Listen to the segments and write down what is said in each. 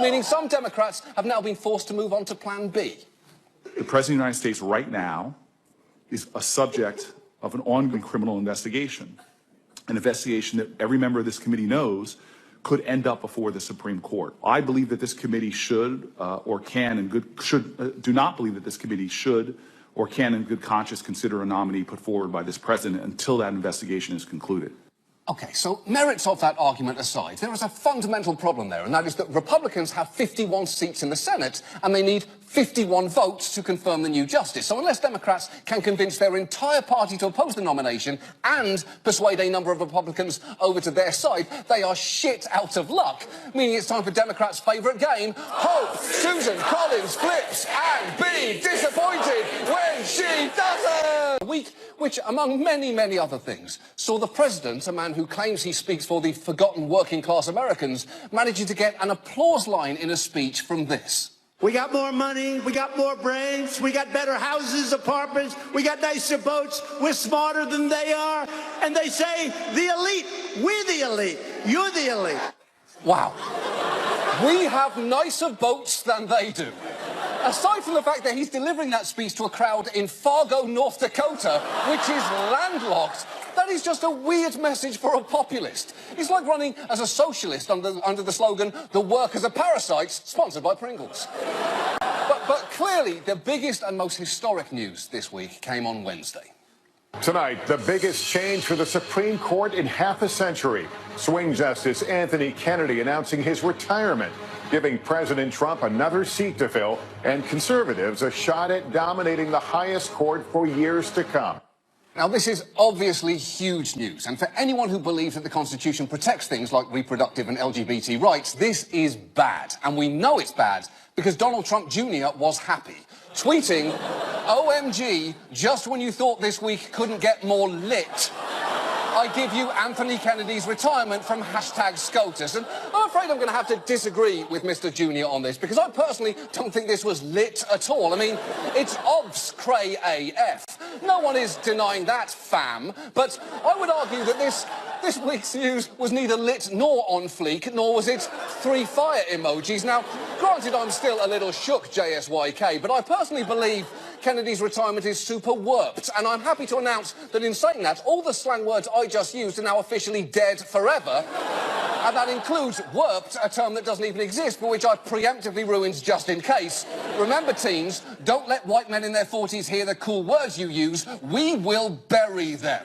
meaning some Democrats have now been forced to move on to Plan B. The President of the United States right now is a subject of an ongoing criminal investigation, an investigation that every member of this committee knows could end up before the Supreme Court. I believe that this committee should or can in good do not believe that this committee should or can in good conscience consider a nominee put forward by this president until that investigation is concluded. Okay, so merits of that argument aside, there is a fundamental problem there, and that is that Republicans have 51 seats in the Senate, and they need 51 votes to confirm the new justice. So unless Democrats can convince their entire party to oppose the nomination and persuade a number of Republicans over to their side, they are shit out of luck, meaning it's time for Democrats' favourite game, Hope Susan Collins flips and be disappointed when she doesn't! A week which, among many, many other things, saw the president, a man who claims he speaks for the forgotten working-class Americans, managing to get an applause line in a speech from this. We got more money, we got more brains, we got better houses, apartments, we got nicer boats, we're smarter than they are, and they say, the elite, we're the elite, you're the elite. Wow. We have nicer boats than they do. Aside from the fact that he's delivering that speech to a crowd in Fargo, North Dakota, which is landlocked, that is just a weird message for a populist. It's like running as a socialist under the slogan, "The workers are parasites," sponsored by Pringles. But clearly, the biggest and most historic news this week came on Wednesday. Tonight, the biggest change for the Supreme Court in half a century. Swing Justice Anthony Kennedy announcing his retirement, giving President Trump another seat to fill and conservatives a shot at dominating the highest court for years to come. Now, this is obviously huge news, and for anyone who believes that the Constitution protects things like reproductive and LGBT rights, this is bad. And we know it's bad because Donald Trump Jr. was happy, tweeting, "OMG, just when you thought this week couldn't get more lit, I give you Anthony Kennedy's retirement from #SCOTUS." And I'm afraid I'm going to have to disagree with Mr. Jr. on this, because I personally don't think this was lit at all. I mean, it's obvs cray AF. No one is denying that, fam. But I would argue that this week's news was neither lit nor on fleek, nor was it 3 fire emojis. Now, granted, I'm still a little shook, JSYK, but I personally believe Kennedy's retirement is super warped, and I'm happy to announce that in saying that, all the slang words I just used are now officially dead forever, and that includes warped, a term that doesn't even exist, but which I've preemptively ruined just in case. Remember, teens, don't let white men in their 40s hear the cool words you use. We will bury them.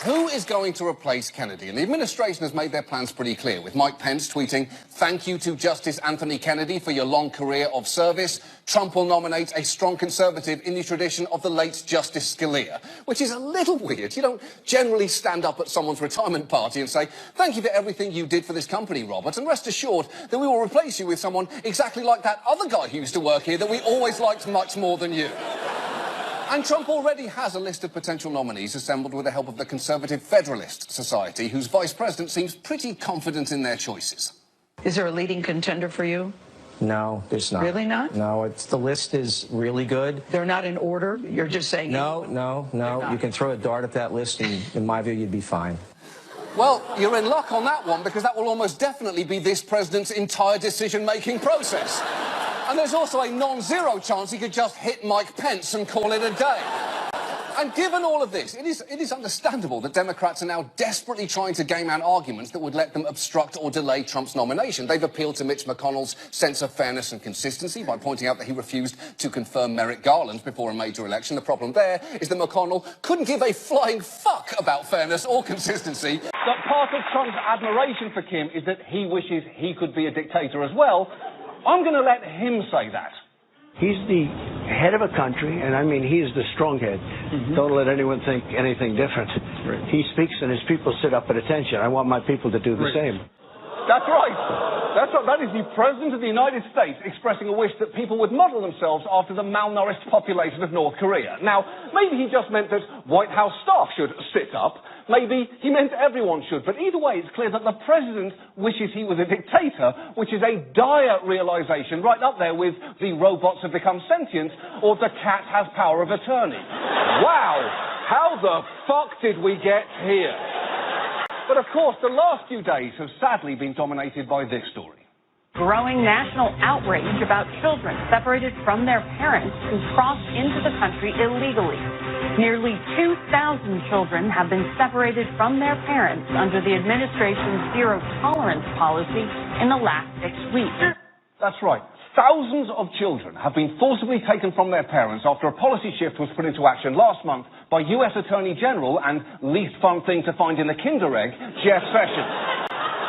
Who is going to replace Kennedy? And the administration has made their plans pretty clear, with Mike Pence tweeting, "Thank you to Justice Anthony Kennedy for your long career of service. Trump will nominate a strong conservative in the tradition of the late Justice Scalia," which is a little weird. You don't generally stand up at someone's retirement party and say, "Thank you for everything you did for this company, Robert, and rest assured that we will replace you with someone exactly like that other guy who used to work here that we always liked much more than you." And Trump already has a list of potential nominees assembled with the help of the Conservative Federalist Society, whose vice president seems pretty confident in their choices. Is there a leading contender for you? No, there's not. Really not? No, the list is really good. They're not in order? You're just saying... No. You can throw a dart at that list, and in my view, you'd be fine. Well, you're in luck on that one, because that will almost definitely be this president's entire decision-making process. And there's also a non-zero chance he could just hit Mike Pence and call it a day. And given all of this, it is understandable that Democrats are now desperately trying to game out arguments that would let them obstruct or delay Trump's nomination. They've appealed to Mitch McConnell's sense of fairness and consistency by pointing out that he refused to confirm Merrick Garland before a major election. The problem there is that McConnell couldn't give a flying fuck about fairness or consistency. But part of Trump's admiration for Kim is that he wishes he could be a dictator as well. I'm going to let him say that. He's the head of a country, and I mean, he's the strong head. Don't let anyone think anything different. Right. He speaks and his people sit up at attention. I want my people to do the same. That's right. That's right. That is the President of the United States expressing a wish that people would model themselves after the malnourished population of North Korea. Now, maybe he just meant that White House staff should sit up. Maybe he meant everyone should. But either way, it's clear that the President wishes he was a dictator, which is a dire realization, right up there with the robots have become sentient or the cat has power of attorney. Wow! How the fuck did we get here? But of course, the last few days have sadly been dominated by this story. Growing national outrage about children separated from their parents who crossed into the country illegally. Nearly 2,000 children have been separated from their parents under the administration's zero-tolerance policy in the last 6 weeks. That's right. Thousands of children have been forcibly taken from their parents after a policy shift was put into action last month by U.S. Attorney General and least fun thing to find in the Kinder egg, Jeff Sessions.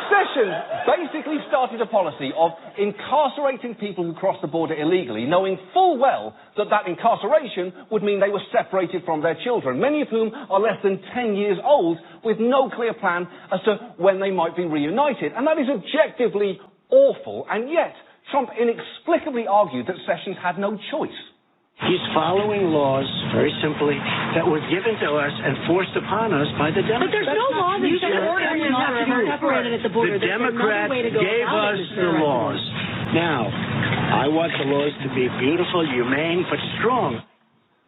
Sessions basically started a policy of incarcerating people who cross the border illegally, knowing full well that that incarceration would mean they were separated from their children, many of whom are less than 10 years old, with no clear plan as to when they might be reunited. And that is objectively awful, and yet Trump inexplicably argued that Sessions had no choice. He's following laws, very simply, that were given to us and forced upon us by the Democrats. But there's no law that says orders not to be separated at the border. The Democrats gave us the laws. Now, I want the laws to be beautiful, humane, but strong.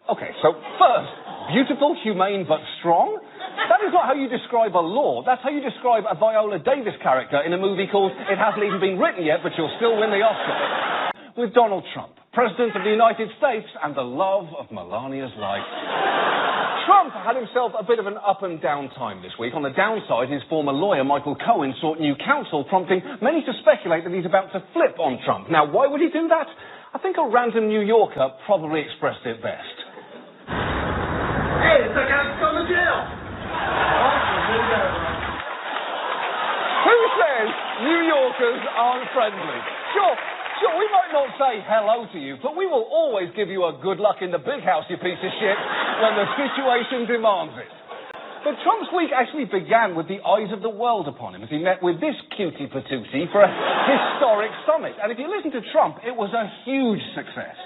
Okay, so first, beautiful, humane, but strong? That is not how you describe a law. That's how you describe a Viola Davis character in a movie called It Hasn't Even Been Written Yet, but You'll Still Win the Oscar. With Donald Trump, President of the United States and the love of Melania's life. Trump had himself a bit of an up and down time this week. On the downside, his former lawyer, Michael Cohen, sought new counsel, prompting many to speculate that he's about to flip on Trump. Now, why would he do that? I think a random New Yorker probably expressed it best. Hey, it's like I'm going to jail. Who says New Yorkers aren't friendly? Sure, we might not say hello to you, but we will always give you a good luck in the big house, you piece of shit, when the situation demands it. But Trump's week actually began with the eyes of the world upon him as he met with this cutie patootie for a historic summit. And if you listen to Trump, it was a huge success.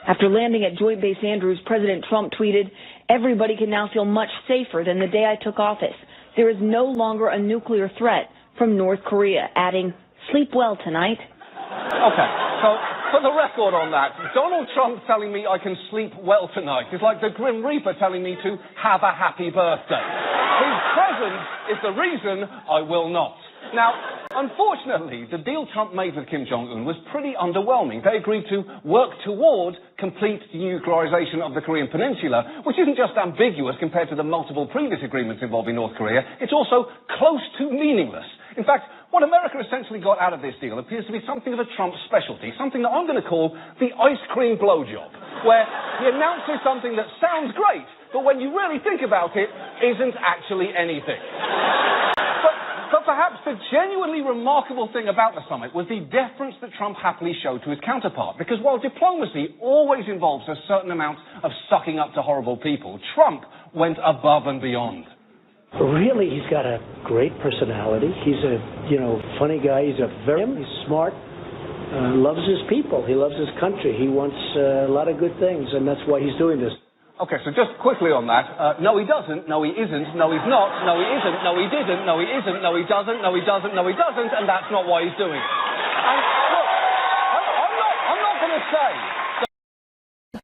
After landing at Joint Base Andrews, President Trump tweeted, "Everybody can now feel much safer than the day I took office. There is no longer a nuclear threat from North Korea," adding, "Sleep well tonight." Okay, so for the record on that, Donald Trump telling me I can sleep well tonight is like the Grim Reaper telling me to have a happy birthday. His presence is the reason I will not. Now, unfortunately, the deal Trump made with Kim Jong-un was pretty underwhelming. They agreed to work toward complete denuclearization of the Korean Peninsula, which isn't just ambiguous compared to the multiple previous agreements involving North Korea, it's also close to meaningless. In fact, what America essentially got out of this deal appears to be something of a Trump specialty, something that I'm going to call the ice cream blowjob, where he announces something that sounds great, but when you really think about it, isn't actually anything. But perhaps the genuinely remarkable thing about the summit was the deference that Trump happily showed to his counterpart. Because while diplomacy always involves a certain amount of sucking up to horrible people, Trump went above and beyond. Really, he's got a great personality. He's a, funny guy. He's he's smart, loves his people. He loves his country. He wants a lot of good things, and that's why he's doing this. Okay, so just quickly on that. No, he doesn't. No, he isn't. No, he's not. No, he isn't. No, he didn't. No, he isn't. No, he doesn't. No, he doesn't. No, he doesn't. And that's not why he's doing it. And look, I'm not going to say.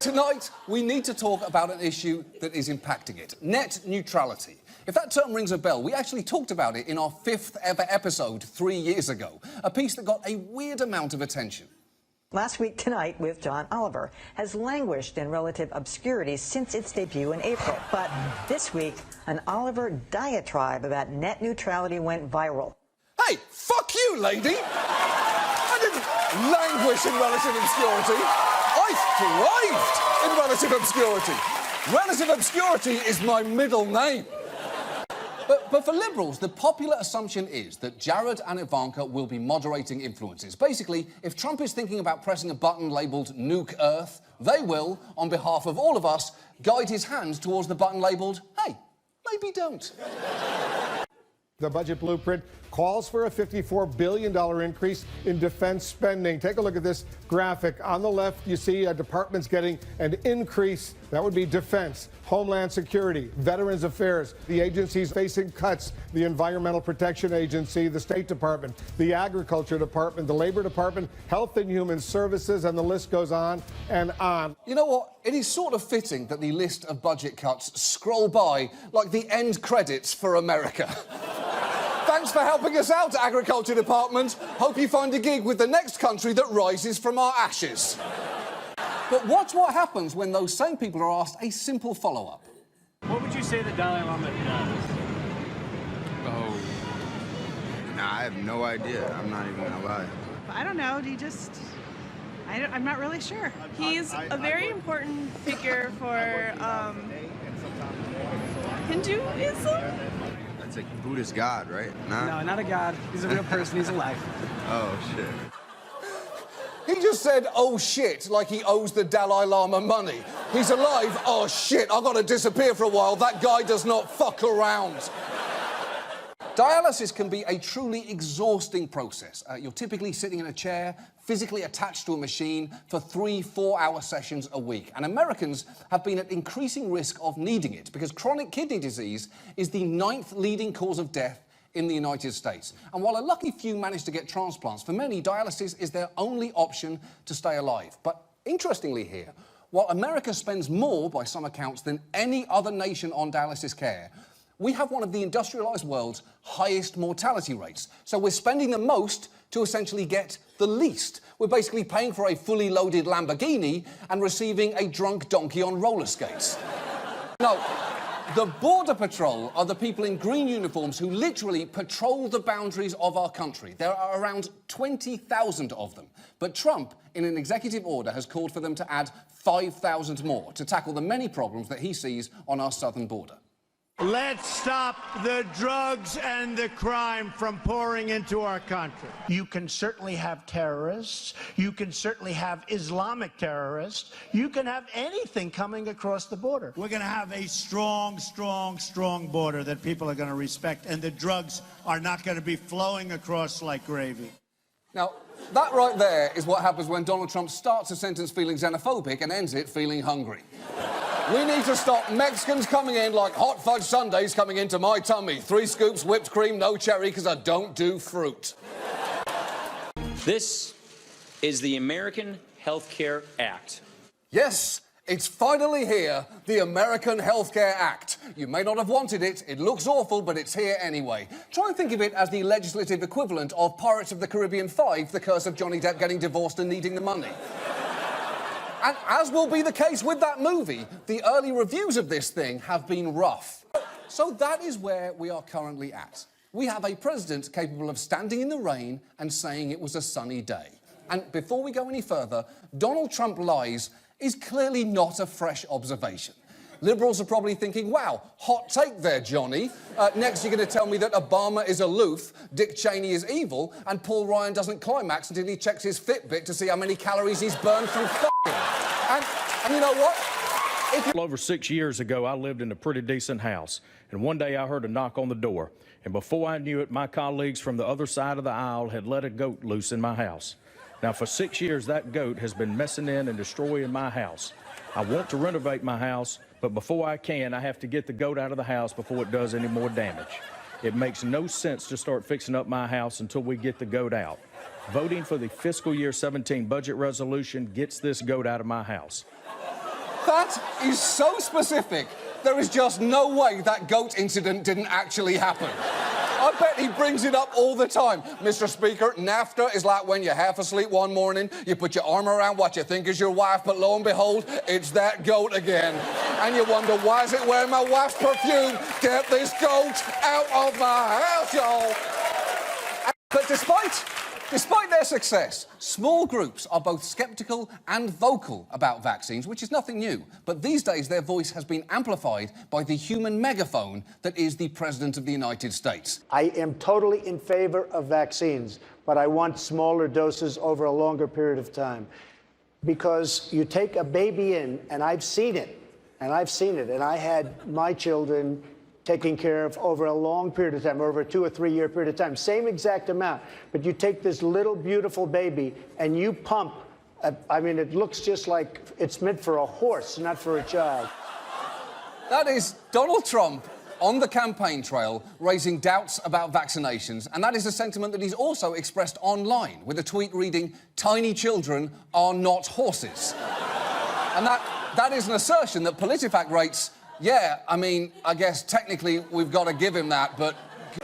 Tonight, we need to talk about an issue that is impacting it. Net neutrality. If that term rings a bell, we actually talked about it in our 5th ever episode 3 years ago. A piece that got a weird amount of attention. Last Week Tonight with John Oliver has languished in relative obscurity since its debut in April. But this week, an Oliver diatribe about net neutrality went viral. Hey, fuck you, lady! I didn't languish in relative obscurity. I thrived in relative obscurity. Relative obscurity is my middle name. But for Liberals, the popular assumption is that Jared and Ivanka will be moderating influences. Basically, if Trump is thinking about pressing a button labelled Nuke Earth, they will, on behalf of all of us, guide his hand towards the button labelled, hey, maybe don't. The budget blueprint calls for a $54 billion increase in defense spending. Take a look at this graphic. On the left, you see departments getting an increase. That would be defense, Homeland Security, Veterans Affairs, the agencies facing cuts, the Environmental Protection Agency, the State Department, the Agriculture Department, the Labor Department, Health and Human Services, and the list goes on and on. You know what? It is sort of fitting that the list of budget cuts scroll by like the end credits for America. Thanks for helping us out, Agriculture Department. Hope you find a gig with the next country that rises from our ashes. But watch what happens when those same people are asked a simple follow-up. What would you say the Dalai Lama does? Oh, nah, I have no idea. I'm not even gonna lie. I don't know. I'm not really sure. He's a very important figure for Hinduism. That's a Buddhist god, right? Nah? No, not a god. He's a real person. He's alive. Oh, shit. He just said, oh shit, like he owes the Dalai Lama money. He's alive, oh shit, I've got to disappear for a while. That guy does not fuck around. Dialysis can be a truly exhausting process. You're typically sitting in a chair, physically attached to a machine for 3-4-hour sessions a week. And Americans have been at increasing risk of needing it because chronic kidney disease is the 9th leading cause of death in the United States. And while a lucky few manage to get transplants, for many, dialysis is their only option to stay alive. But interestingly here, while America spends more, by some accounts, than any other nation on dialysis care, we have one of the industrialized world's highest mortality rates. So we're spending the most to essentially get the least. We're basically paying for a fully loaded Lamborghini and receiving a drunk donkey on roller skates. Now, the Border Patrol are the people in green uniforms who literally patrol the boundaries of our country. There are around 20,000 of them. But Trump, in an executive order, has called for them to add 5,000 more to tackle the many problems that he sees on our southern border. Let's stop the drugs and the crime from pouring into our country. You can certainly have terrorists. You can certainly have Islamic terrorists. You can have anything coming across the border. We're going to have a strong, strong, strong border that people are going to respect, and the drugs are not going to be flowing across like gravy. Now, that right there is what happens when Donald Trump starts a sentence feeling xenophobic and ends it feeling hungry. We need to stop Mexicans coming in like hot fudge sundaes coming into my tummy. 3 scoops, whipped cream, no cherry, because I don't do fruit. This is the American Health Care Act. Yes, it's finally here, the American Health Care Act. You may not have wanted it, it looks awful, but it's here anyway. Try and think of it as the legislative equivalent of Pirates of the Caribbean 5, The Curse of Johnny Depp getting divorced and needing the money. And as will be the case with that movie, the early reviews of this thing have been rough. So that is where we are currently at. We have a president capable of standing in the rain and saying it was a sunny day. And before we go any further, Donald Trump lies is clearly not a fresh observation. Liberals are probably thinking, wow, hot take there, Johnny. Next, you're going to tell me that Obama is aloof, Dick Cheney is evil, and Paul Ryan doesn't climax until he checks his Fitbit to see how many calories he's burned from f***ing. And you know what? Over 6 years ago, I lived in a pretty decent house, and one day I heard a knock on the door, and before I knew it, my colleagues from the other side of the aisle had let a goat loose in my house. Now, for 6 years, that goat has been messing in and destroying my house. I want to renovate my house, but before I can, I have to get the goat out of the house before it does any more damage. It makes no sense to start fixing up my house until we get the goat out. Voting for the fiscal year 17 budget resolution gets this goat out of my house. That is so specific. There is just no way that goat incident didn't actually happen. I bet he brings it up all the time. Mr. Speaker, NAFTA is like when you're half asleep one morning, you put your arm around what you think is your wife, but lo and behold, it's that goat again. And you wonder, why is it wearing my wife's perfume? Get this goat out of my house, y'all. But despite their success, small groups are both skeptical and vocal about vaccines, which is nothing new. But these days, their voice has been amplified by the human megaphone that is the President of the United States. I am totally in favor of vaccines, but I want smaller doses over a longer period of time. Because you take a baby in, and I've seen it, and I had my children taken care of over a long period of time, over a 2 or 3 year period of time. Same exact amount. But you take this little beautiful baby and you pump, I mean, it looks just like it's meant for a horse, not for a child. That is Donald Trump on the campaign trail raising doubts about vaccinations, and that is a sentiment that he's also expressed online with a tweet reading, "Tiny children are not horses." And that is an assertion that PolitiFact rates. Yeah, I mean, I guess technically we've got to give him that, but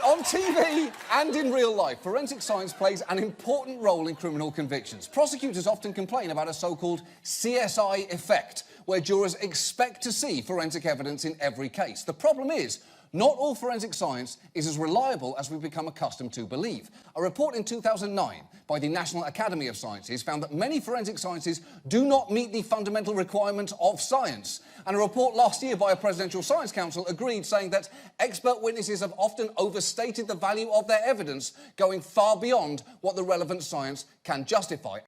on On TV and in real life, forensic science plays an important role in criminal convictions. Prosecutors often complain about a so-called CSI effect, where jurors expect to see forensic evidence in every case. The problem is, not all forensic science is as reliable as we've become accustomed to believe. A report in 2009 by the National Academy of Sciences found that many forensic sciences do not meet the fundamental requirements of science. And a report last year by a Presidential Science Council agreed, saying that expert witnesses have often overstated the value of their evidence, going far beyond what the relevant science can justify.